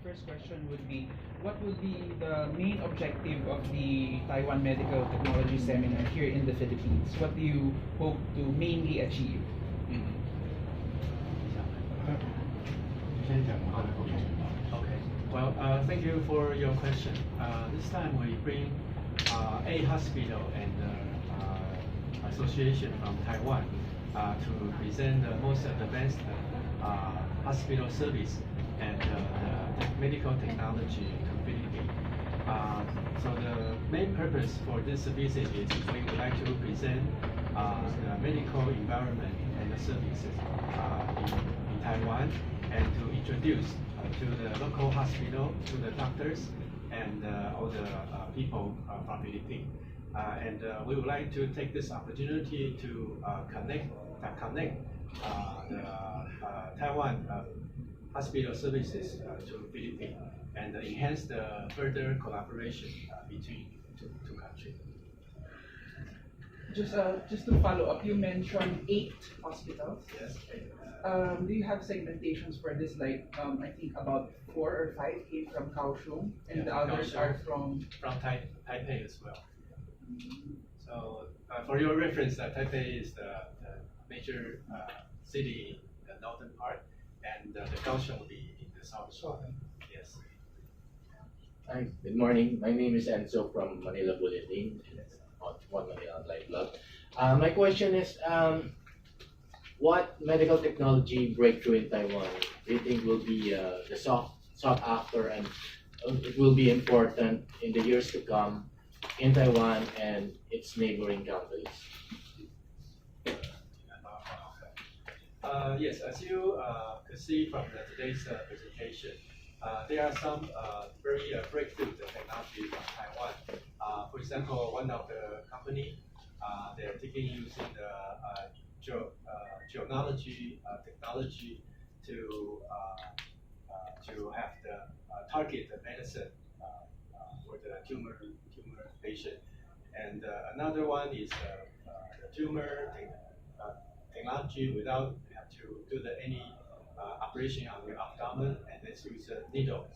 first question would be, what would be the main objective of the Taiwan Medical Technology Seminar here in the Philippines? What do you hope to mainly achieve? Okay. Well, thank you for your question. This time we bring a hospital and association from Taiwan to present the most advanced hospital service and the medical technology to Philippines. So the main purpose for this visit is we would like to present the medical environment and the services in Taiwan, and to introduce to the local hospital, to the doctors, and all the people from Philippines. And we would like to take this opportunity to connect the Taiwan hospital services to Philippines and enhance the further collaboration between two countries. Just to follow up, you mentioned 8 hospitals. Yes. Do you have segmentations for this? Like, I think about 4 or 5 came from Kaohsiung, and the others Kaohsiung, are from Taipei as well. So, for your reference, Taipei is the major city in the northern part, and the Kaohsiung will be in the south. Yes. Hi, good morning. My name is Enzo from Manila Bulletin, One Manila Online Blog. My question is, what medical technology breakthrough in Taiwan do you think will be the sought after, and it will be important in the years to come in Taiwan and its neighboring countries? Yes, as you could see from today's presentation, there are some very breakthrough technology from Taiwan. For example, one of the company, they are using the geology technology to have the target medicine for the tumor patient. And another one is the tumor technology without have to do any operation on your abdomen, and let's use a needle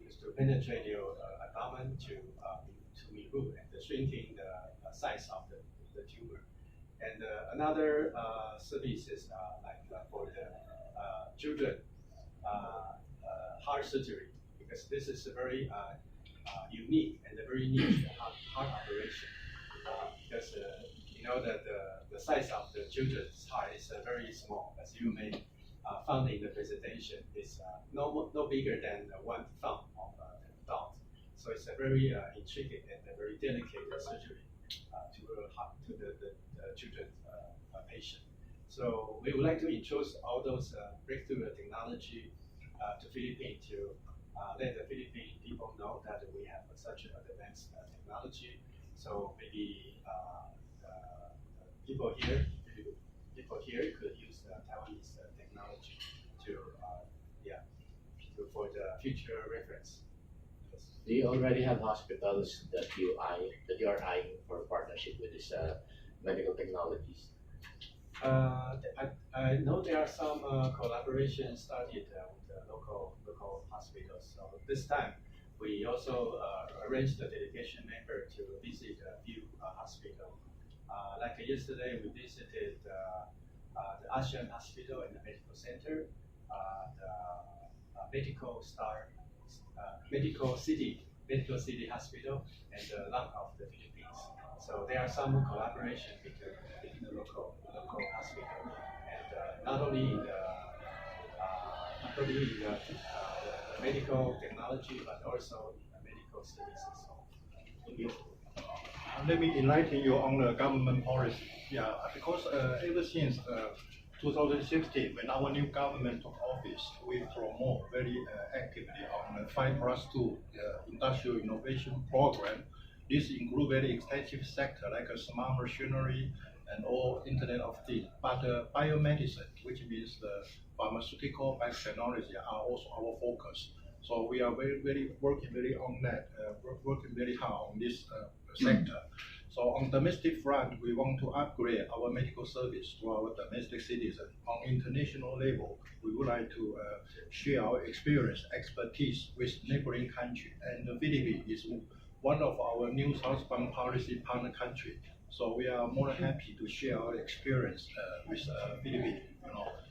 just to penetrate your abdomen to remove and shrinking the size of the tumor. And another service is like for the children heart surgery, because this is a very unique and a very niche heart operation. Because you know that the size of the children's heart is very small, as you may found in the presentation. It's no bigger than 1 thumb of an adult. So it's a very intricate and a very delicate surgery to the children's patient. So we would like to introduce all those breakthrough technology to Philippines to let the Philippine people know that we have such advanced technology. So maybe people here could use Taiwanese technology for the future reference. Yes. Do you already have hospitals that you are eyeing for partnership with these medical technologies? I know there are some collaboration started with the local hospitals. So this time we also arranged a delegation member to visit a few hospitals. Like yesterday, we visited the Asian Hospital and the Medical Center, the Medical City Hospital, and the Lung of the Philippines. So there are some collaboration between the local hospital, and not only in the medical technology, but also in the medical services. Thank you. Let me enlighten you on the government policy. Yeah, because ever since 2016, when our new government took office, we promote very actively on the 5+2 industrial innovation program. This includes very extensive sector like a smart machinery and all Internet of Things. But biomedicine, which means the pharmaceutical biotechnology, are also our focus. So we are working very on that, working very hard on this sector. So on domestic front, we want to upgrade our medical service to our domestic citizens. On international level, we would like to share our experience, expertise with neighboring country. And the Philippines is one of our new southbound policy partner country. So we are more happy to share our experience with Philippines.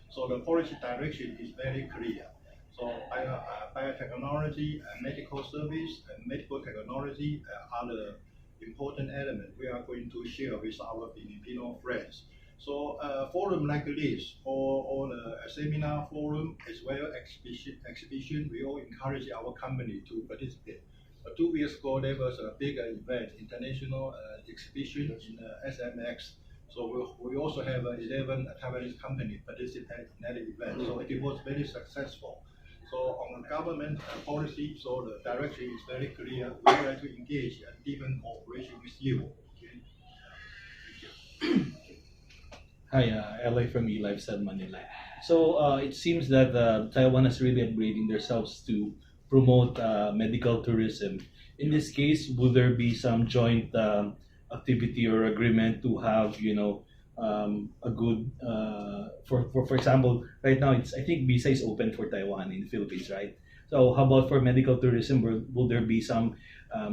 So the policy direction is very clear. So biotechnology, medical service, and medical technology are the important element we are going to share with our Filipino friends. So forum like this, or a seminar forum as well exhibition, we all encourage our company to participate. 2 years ago, there was a big event, international exhibition in SMX. So we also have 11 Taiwanese companies participate in that event. So it was very successful. So on the government policy, so the direction is very clear. We would like to engage in deepen cooperation with you. Okay. Thank you. Hi, LA from eLifestyle Manila. So it seems that Taiwan is really upgrading themselves to promote medical tourism. In this case, would there be some joint activity or agreement to have, a good, for example, right now I think visa is open for Taiwan in the Philippines, right? So how about for medical tourism? Will there be some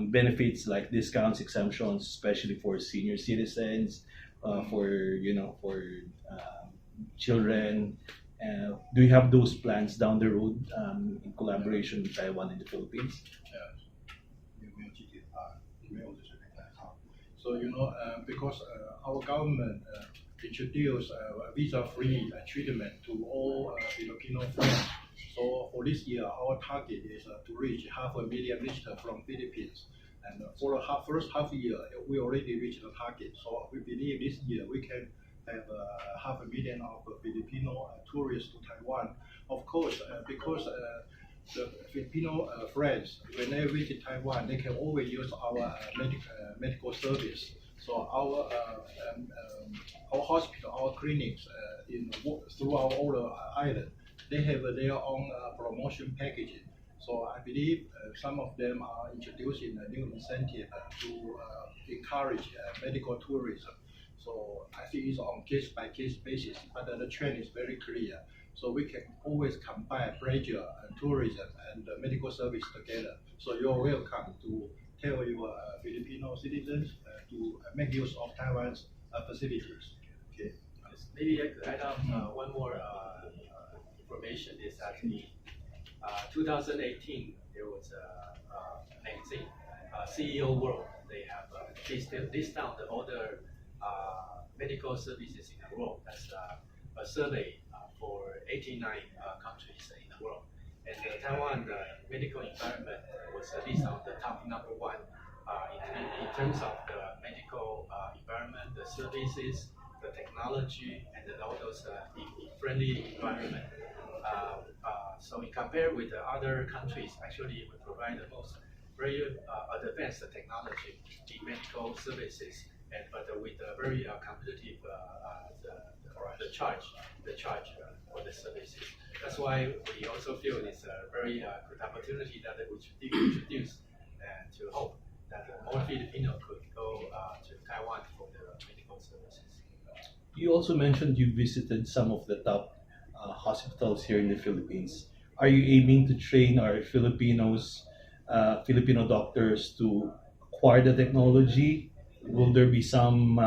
benefits like discounts, exemptions, especially for senior citizens, for children? Do you have those plans down the road in collaboration with Taiwan and the Philippines? So because our government introduced visa-free treatment to all Filipino friends. So for this year, our target is to reach 500,000 visitors from Philippines. And for the first half year, we already reached the target. So we believe this year we can have 500,000 of Filipino tourists to Taiwan. Of course, because the Filipino friends, when they visit Taiwan, they can always use our medical service. So our hospital, our clinics throughout all the island, they have their own promotion packaging. So I believe some of them are introducing a new incentive to encourage medical tourism. So I think it's on case-by-case basis, but the trend is very clear. So we can always combine pleasure and tourism and medical service together. So you're welcome to tell your Filipino citizens to make use of Taiwan's facilities. Okay. Maybe I could add on one more information is actually 2018 there was a magazine, CEO World. They have list down the other medical services in the world. That's a survey for 89 countries in the world. And Taiwan medical environment was at least on the top number one in terms of the medical environment, the services, the technology, and all those friendly environment. So in compare with the other countries, actually we provide the most very advanced technology in medical services, but with a very competitive the charge for the services. That's why we also feel it's a very good opportunity that we should introduce and to hope that more Filipino could go to Taiwan for the medical services. You also mentioned you visited some of the top hospitals here in the Philippines. Are you aiming to train our Filipino doctors to acquire the technology? Will there be some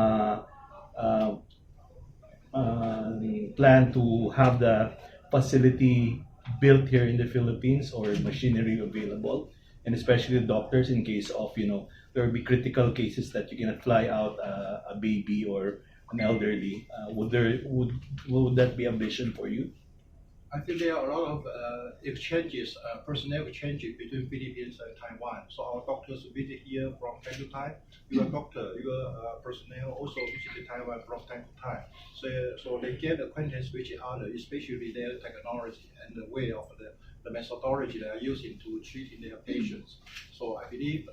plan to have the facility built here in the Philippines or machinery available, and especially the doctors in case of there will be critical cases that you cannot fly out a baby or an elderly. Would that be a vision for you? I think there are a lot of exchanges, personnel exchanges between Philippines and Taiwan. So our doctors visit here from time to time. Your doctor, your personnel also visit Taiwan from time to time. So they get acquaintance with each other, especially their technology and the way of the methodology they are using to treat their patients. So I believe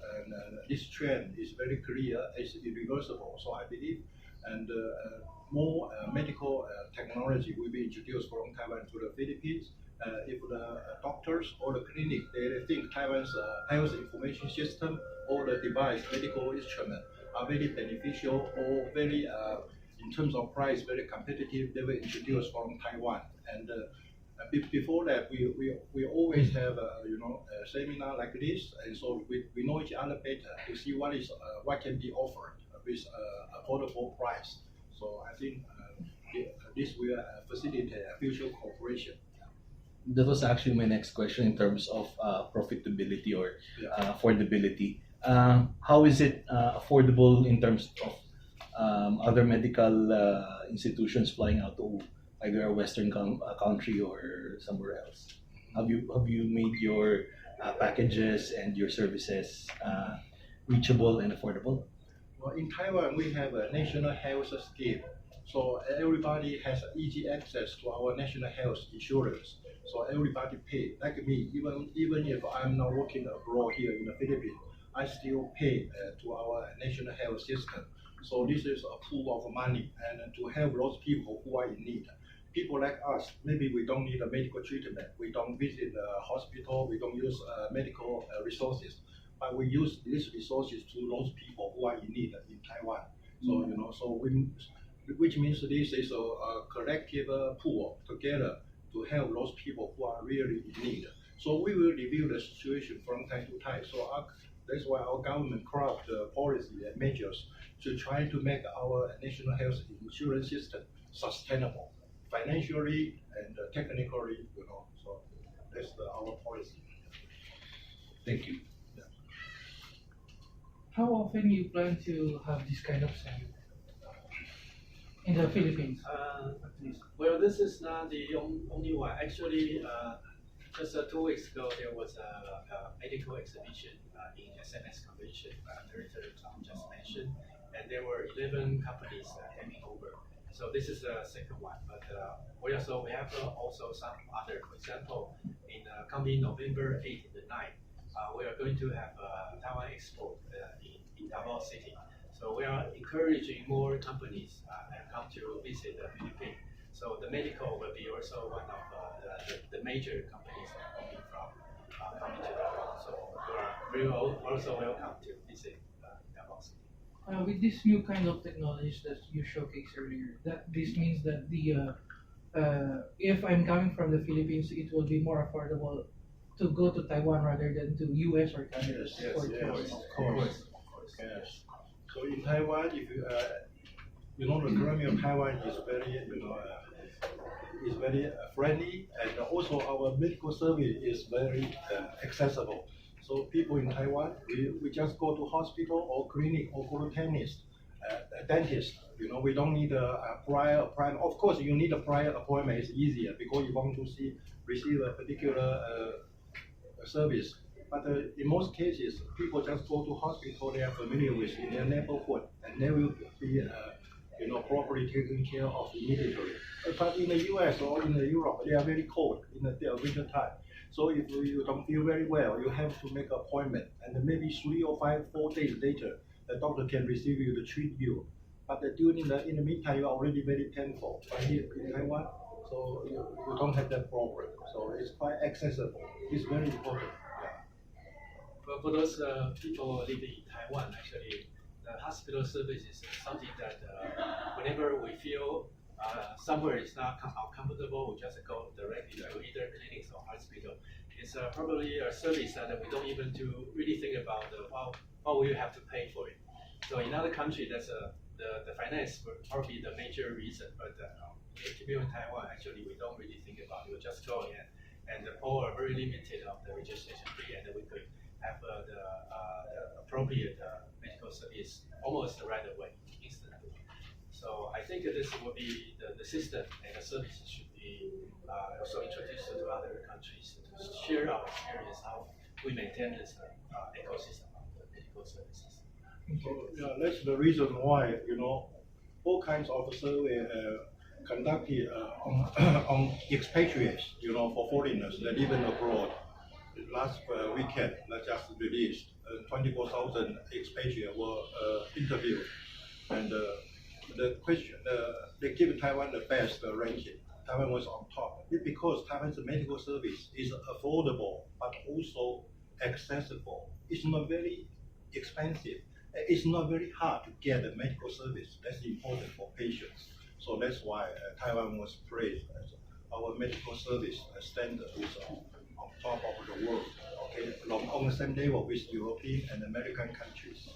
this trend is very clear, it's irreversible. So I believe more medical technology will be introduced from Taiwan to the Philippines. If the doctors or the clinic they think Taiwan's health information system or the device medical instrument are very beneficial or very, in terms of price, very competitive. They were introduced from Taiwan. And before that, we always have a seminar like this, and so we know each other better to see what can be offered with affordable price. So I think this will facilitate future cooperation. That was actually my next question in terms of profitability or Yeah. affordability. How is it affordable in terms of other medical institutions flying out to either a Western country or somewhere else? Have you made your packages and your services reachable and affordable? Well, in Taiwan, we have a national health scheme. So everybody has easy access to our national health insurance. So everybody pay. Like me, even if I'm not working abroad here in the Philippines, I still pay to our national health system. So this is a pool of money and to help those people who are in need. People like us, maybe we don't need a medical treatment. We don't visit the hospital. We don't use medical resources, but we use these resources to those people who are in need in Taiwan. So which means this is a collective pool together to help those people who are really in need. So we will review the situation from time to time. So that's why our government craft policy and measures to try to make our national health insurance system sustainable, financially and technically. So that's our policy. Thank you. How often you plan to have this kind of seminar in the Philippines? At least. Well, this is not the only one. Actually, just 2 weeks ago, there was a medical exhibition in SNS Convention, territory Tom just mentioned, and there were 11 companies coming over. So this is the second one, but we have also some other. For example, in coming November 8th and 9th, we are going to have Taiwan Expo in Davao City. So we are encouraging more companies and come to visit the Philippines. So the medical will be also one of the major companies coming to Davao. So we are also welcome to visit Davao City. With this new kind of technologies that you showcased earlier, that this means that if I'm coming from the Philippines, it will be more affordable to go to Taiwan rather than to US or Canada. Yes, for yes, tourists. of course. Yes. So in Taiwan, if the economy of Taiwan is very friendly, and also our medical service is very accessible. So people in Taiwan, we just go to hospital or clinic or go to dentist. We don't need a prior. Of course, you need a prior appointment. It's easier because you want to receive a particular service. But in most cases, people just go to hospital they are familiar with in their neighborhood, and they will be properly taken care of immediately. But in the US or in Europe, they are very cold in the winter time. So if you don't feel very well, you have to make an appointment, and maybe 3 or 4 days later, the doctor can receive you to treat you. But in the meantime, you are already very painful. But here in Taiwan, so you don't have that problem. So it's quite accessible. It's very important. But for those people living in Taiwan, actually, the hospital service is something that whenever we feel somewhere is not comfortable, we just go directly to either clinics or hospital. It's probably a service that we don't even really think about what will you have to pay for it. So in other countries, that's the finance would probably the major reason. But if you're in Taiwan, actually, we don't really think about it. We just go in and pay very limited of the registration fee, and then we could have the appropriate medical service almost right away, instantly. So I think this will be the system and the services should be also introduced to other countries to share our experience how we maintain this ecosystem of the medical services. So yeah, that's the reason why all kinds of survey conducted on expatriates, for foreigners that live abroad. Last weekend, that just released, 24,000 expatriates were interviewed, and the question they give Taiwan the best ranking. Taiwan was on top because Taiwan's medical service is affordable but also accessible. It's not very expensive. it's not very hard to get a medical service. That's important for patients. So that's why Taiwan was praised as our medical service standard is on top of the world. Okay, on the same level with European and American countries.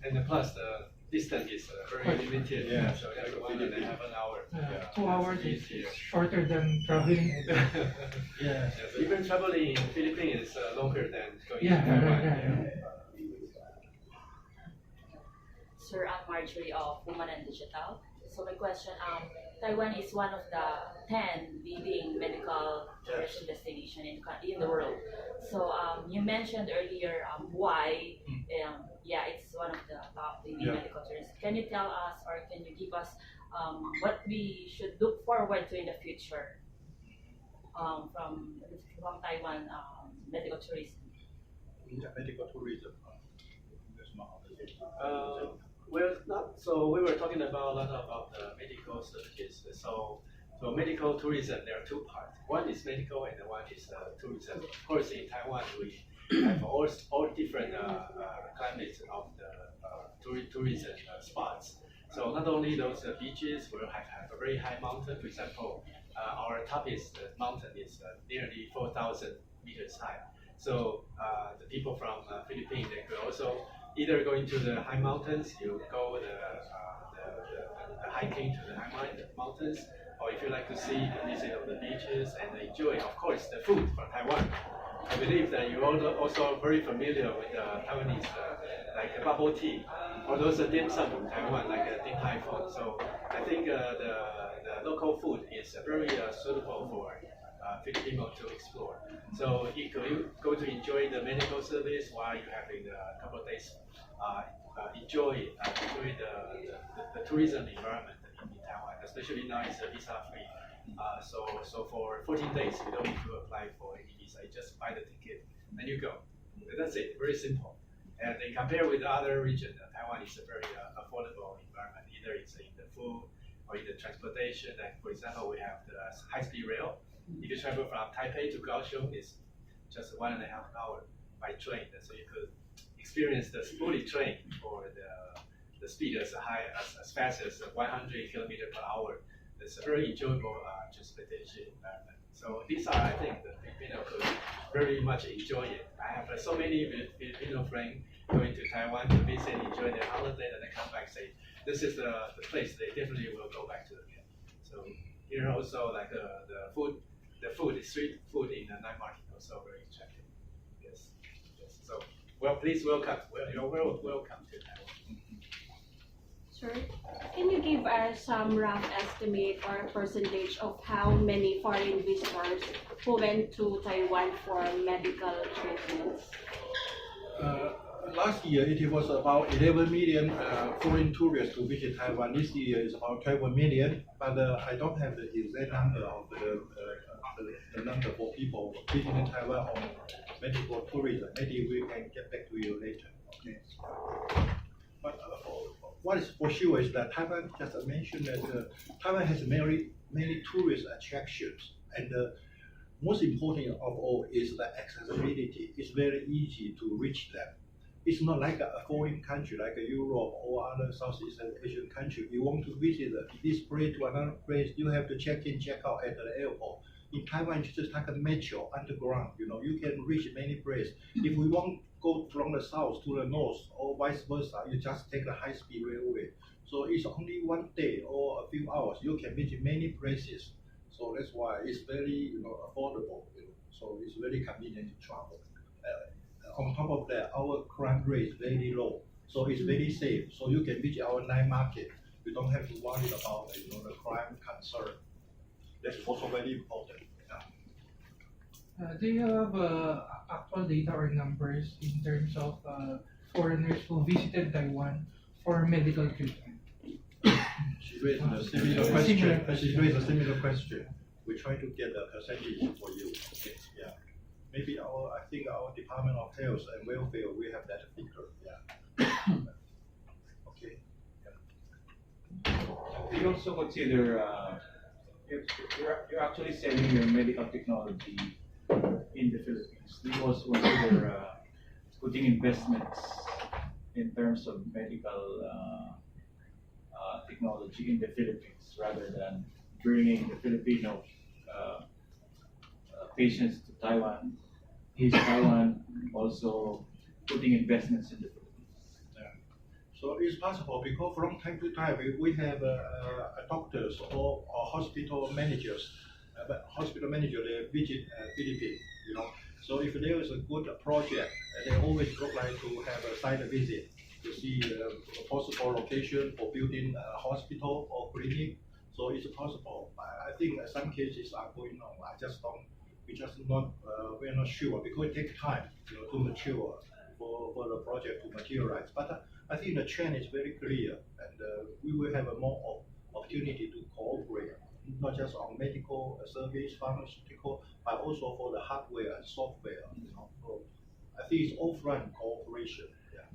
And plus the distance is very limited. Yeah. So everyone and half an hour. 2 hours is easier. shorter than traveling. Yeah. Even traveling in Philippines is longer than going Yeah, to Taiwan. right. Sir, I'm Marjorie of Woman and Digital. So my question, Taiwan is one of the 10 leading medical tourism destination in the world. So you mentioned earlier why, it's one of the top leading medical tourism. Can you tell us or can you give us what we should look forward to in the future from Taiwan medical tourism? Yeah, medical tourism. That's not Well, not so. We were talking about a lot about the medical services. So medical tourism, there are two parts. One is medical, and one is tourism. Of course, in Taiwan, we have all different climates of the tourism spots. So not only those beaches, we have a very high mountain. For example, our toughest mountain is nearly 4,000 meters high. So the people from Philippines, they could also either going to the high mountains, you go the hiking to the high mountains, or if you like to see the visit of the beaches and enjoy, of course, the food from Taiwan. I believe that you're also very familiar with Taiwanese, like bubble tea, or those dim sum from Taiwan, like Ding Hai Fong. So I think the local food is very suitable for Filipino to explore. So if you go to enjoy the medical service while you're having a couple of days, enjoy the tourism environment in Taiwan, especially now it's visa free. So for 14 days you don't need to apply for any visa. You just buy the ticket and you go. That's it. Very simple. And then compare with the other region, Taiwan is a very affordable environment. Either it's in the food or in the transportation. Like for example, we have the high-speed rail. If you travel from Taipei to Kaohsiung, it's just 1.5 hours by train. So you could experience the bullet train for the speed as fast as 100 kilometers per hour. It's a very enjoyable transportation environment. So these are, I think, the Filipino could very much enjoy it. I have so many Filipino friends going to Taiwan to visit, enjoy their holiday, and then come back say, this is the place they definitely will go back to again. So here also, like the food, the street food in the night market also very attractive. Yes. So, well, please welcome. Well, you're welcome to Taiwan. Sir, can you give us some rough estimate or percentage of how many foreign visitors who went to Taiwan for medical treatments? Last year, it was about 11 million foreign tourists who visit Taiwan. This year is about 12 million, but I don't have the exact number of the number for people visiting Taiwan on medical tourism. Maybe we can get back to you later. Okay. But what is for sure is that Taiwan, just mentioned that Taiwan has many tourist attractions, and most important of all is the accessibility. It's very easy to reach them. It's not like a foreign country like Europe or other Southeast Asian country. You want to visit this place to another place, you have to check in, check out at the airport. In Taiwan, it's just like a metro underground. You can reach many places. If we want to go from the south to the north or vice versa, you just take the high-speed railway. So it's only one day or a few hours. You can visit many places. So that's why it's very affordable. So it's very convenient to travel. On top of that, our crime rate is very low, so it's very safe. So you can visit our night market. You don't have to worry about the crime concern. That's also very important. Do you have actual data or numbers in terms of foreigners who visited Taiwan for medical treatment? She raised a similar question. She raised a similar question. We try to get a percentage for you. Yeah. Maybe I think our Department of Health and Welfare, we have that figure. Yeah. Okay. Do you also consider you're actually selling your medical technology in the Philippines? Do you also consider putting investments in terms of medical technology in the Philippines rather than bringing the Filipino patients to Taiwan? Is Taiwan also putting investments in the Philippines? So it's possible because from time to time we have doctors or hospital managers, they visit Philippines, you know. So if there is a good project, they always look like to have a site visit to see a possible location for building a hospital or clinic. So it's possible. I think some cases are going on. We're not sure because it takes time, you know, to mature for the project to materialize. But I think the trend is very clear, and we will have a more opportunity to cooperate, not just on medical service, pharmaceutical, but also for the hardware and software. You know, so I think it's offline cooperation. Yeah.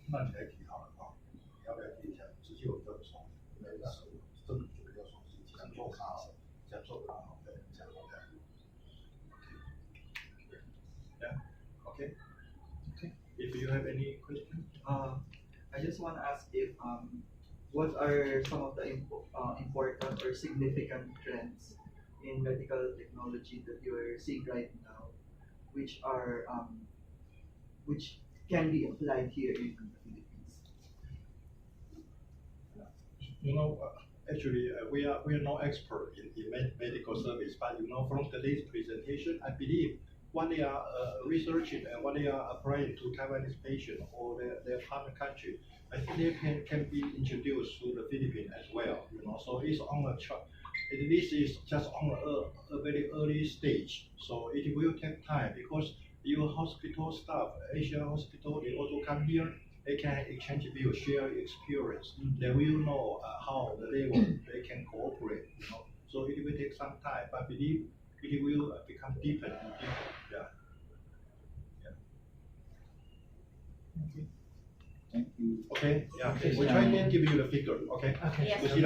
那你来提好了啊，你要不要提一下？直接我这么说，那是政府主要说是讲做卡，讲做卡，对，讲好的。Yeah. Okay. Okay. If you have any question. I just want to ask if what are some of the important or significant trends in medical technology that you are seeing right now, which are which can be applied here in the Philippines? You know, actually, we are no expert in medical service, but you know, from today's presentation, I believe what they are researching and what they are applying to Taiwanese patients or their partner country, I think they can be introduced to the Philippines as well. You know, so it's on a chart. This is just on a very early stage, so it will take time because your hospital staff, Asian hospital, they also come here. They can exchange views, share experience. They will know how the level they can cooperate. You know, so it will take some time, but I believe it will become deeper and deeper. Yeah. Okay. Thank you. Okay. Yeah. Okay, We try to give you the figure. Okay. Okay. Yes. We see the